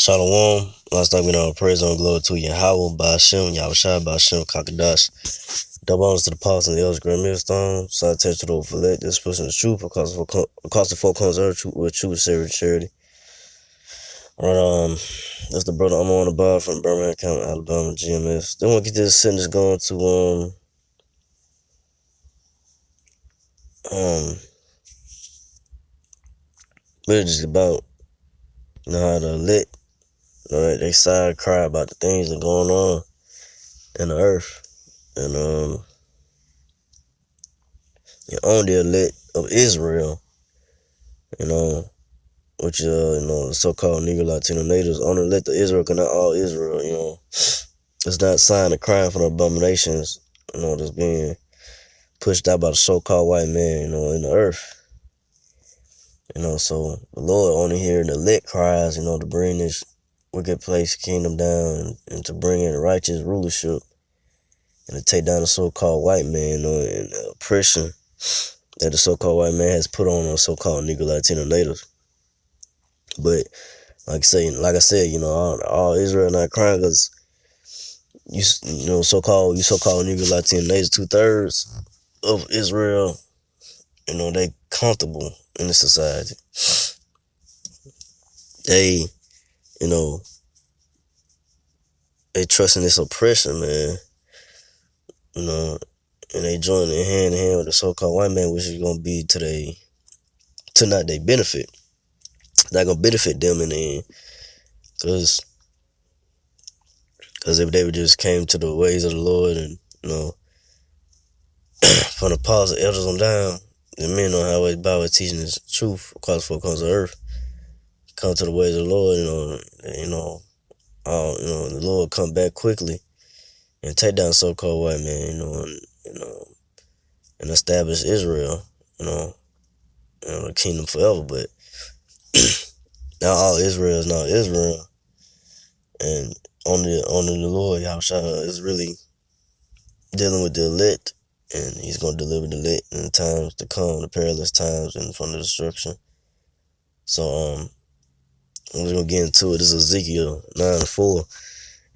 Shalom. Last time we know praise and glory to Yahweh, Ba'ashem, Yahushua, Ba'ashem, Kakadash. Double honors to the apostles and the elders, grand millstone. Salutation to the overlay. This person is truth across the four corners of earth with true serious charity. Alright, that's the brother I'm on about from Birmingham County, Alabama, GMS. They want to get this sentence going to really just about how the elect, they side cry about the things that are going on in the earth. And on the elect of Israel, which the so-called Negro Latino natives, on the elect of Israel, not all Israel, it's not sign of crying for the abominations, that's being pushed out by the so-called white man, in the earth. So the Lord only hear the elect cries, to bring this wicked place kingdom down and to bring in righteous rulership and to take down the so-called white man, and the oppression that the so-called white man has put on so-called Negro Latino natives. But like I said, all Israel not crying because so-called Negro Latino natives, 2/3 of Israel, they comfortable in the society. They, they trust in this oppression, man. And they join in hand in hand with the so-called white man, which is gonna be to not their benefit. It's not gonna benefit them in the end, because if they would just came to the ways of the Lord and from the apostles and elders on down, the men on highways, byways teaching this truth across the four corners of earth, come to the ways of the Lord, the Lord come back quickly and take down so-called white man, and establish Israel, the kingdom forever. But now all Israel is not Israel, and only the Lord Yahushua is really dealing with the elect, and he's going to deliver the elect in the times to come, the perilous times and from the destruction. So I'm just going to get into it. This is Ezekiel 9:4.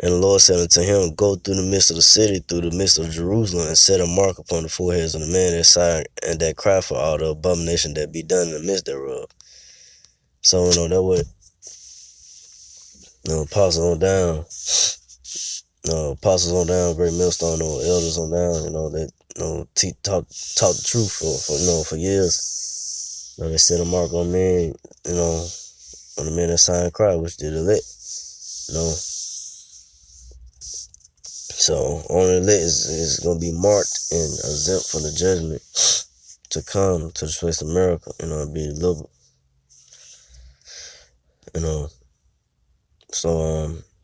And the Lord said unto him, go through the midst of the city, through the midst of Jerusalem, and set a mark upon the foreheads of the man that sigh and that cry for all the abomination that be done in the midst thereof. So, that what apostles on down, great millstone, elders on down, that talk the truth for years. They set a mark on men, on the men that sigh and cry, which did elect, So on the elect is gonna be marked and exempt from the judgment to come to the place of America, be delivered. So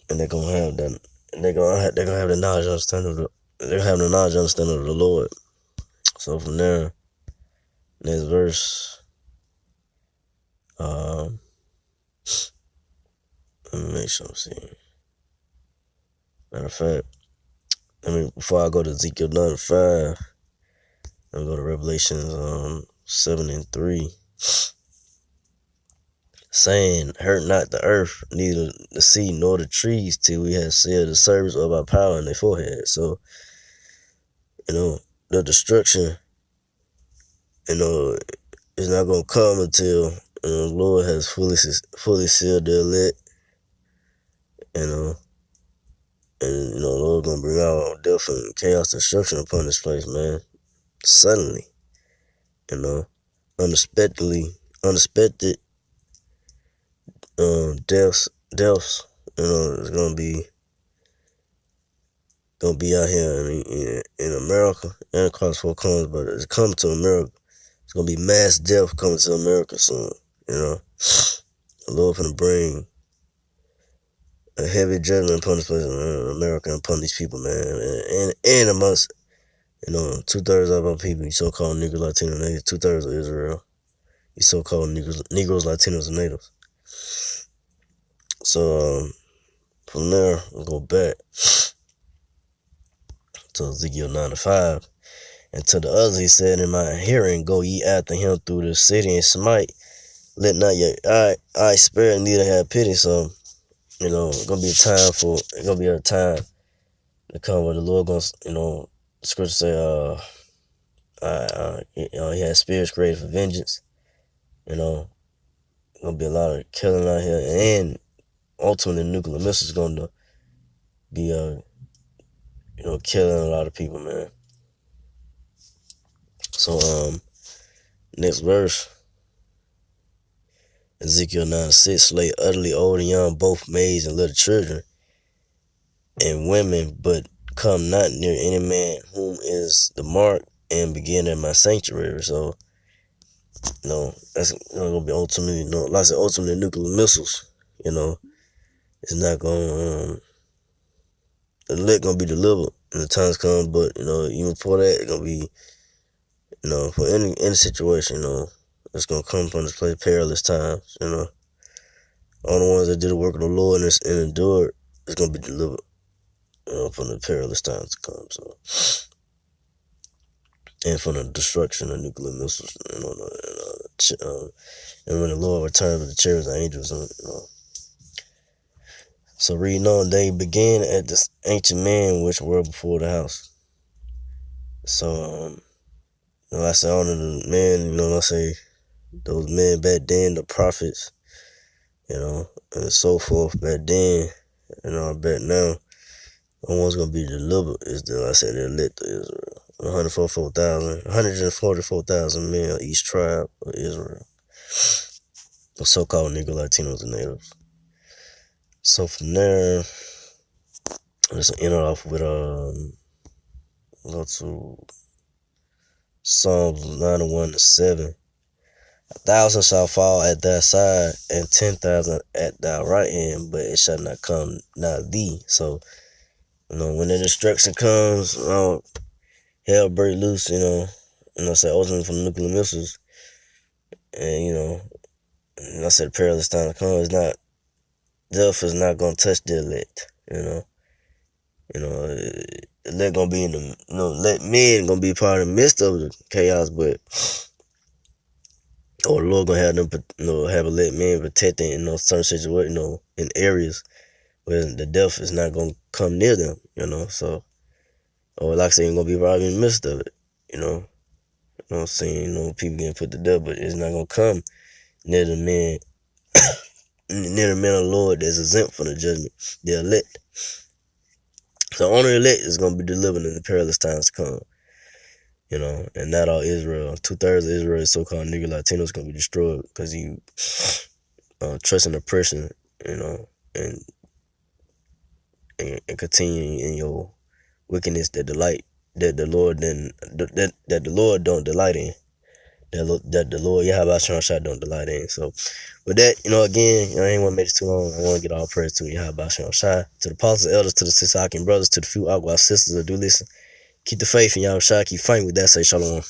and they're gonna have that, and they're gonna have the knowledge and understanding of the Lord. So from there, next verse, let me make sure I'm seeing. Matter of fact, before I go to Ezekiel 9:5, I'm go to Revelations 7:3. Saying, hurt not the earth, neither the sea nor the trees, till we have sealed the service of our power in their forehead. So, the destruction, is not going to come until the Lord has fully sealed the elect, and the Lord going to bring out death and chaos, destruction upon this place, man. Suddenly, unexpected, deaths, is gonna be out here in America and across four corners, but it's coming to America. It's gonna be mass death coming to America soon. The Lord gonna bring a heavy judgment upon this place in America and upon these people, man, and amongst 2/3 of our people, you so-called Negro Latino natives, 2/3 of Israel, you so-called Negroes, Latinos, and natives. So from there, we'll go back to Ezekiel 9:5. And to the others he said in my hearing, go ye after him through the city and smite. Let not your eye spare, neither have pity. So, gonna be a time for it's gonna be a time to come where the Lord gonna, the scripture say, he has spirits created for vengeance. Gonna be a lot of killing out here, and ultimately nuclear missiles gonna be killing a lot of people, man. So next verse, Ezekiel 9:6, slay utterly old and young, both maids and little children and women, but come not near any man whom is the mark, and begin at my sanctuary. So that's gonna be ultimately, like I said, ultimately nuclear missiles. It's not gonna the elect gonna be delivered when the times come, but even before that, it's gonna be, for any situation, it's gonna come from this place perilous times. All the ones that did the work of the Lord and endured, it's gonna be delivered, from the perilous times to come. So, and from the destruction of nuclear missiles, and when the Lord returns with the chariots of angels, So reading on, they began at this ancient man which were before the house. So, I say honor the men, I say those men back then, the prophets, and so forth back then, back now. The one's gonna be delivered is like I said, the elect of Israel. 144,000 men of each tribe of Israel. The so-called Negro, Latinos, and natives. So from there, let's end off with go to Psalms 91:7. 1,000 shall fall at thy side, and 10,000 at thy right hand, but it shall not come nigh thee. So, when the destruction comes, hell break loose, say ultimately from the nuclear missiles, and I said perilous time to come. It's not, death is not gonna touch the elect, elect gonna be in the, elect men gonna be part of the midst of the chaos, but the Lord gonna have them, have elect men protecting, certain situations, in areas where the death is not gonna come near them, so, or like I say, ain't gonna be right in the midst of it, I'm saying, people getting put to death, but it's not gonna come near the men, near the men of the Lord that's exempt from the judgment, the elect. So only the elect is gonna be delivered in the perilous times to come, and not all Israel. 2/3 of Israel, so-called nigger Latinos, is gonna be destroyed because you trust in oppression, and continue in your wickedness that the Lord don't delight in. That the Lord Yahweh Shah don't delight in. So with that, again, I ain't want to make it too long. I want to get all praise to Yahweh Shah, to the apostles, elders, to the sister brothers, to the few outlaw sisters that do listen. Keep the faith in Yahweh Shah. Keep fighting with that. Say shalom.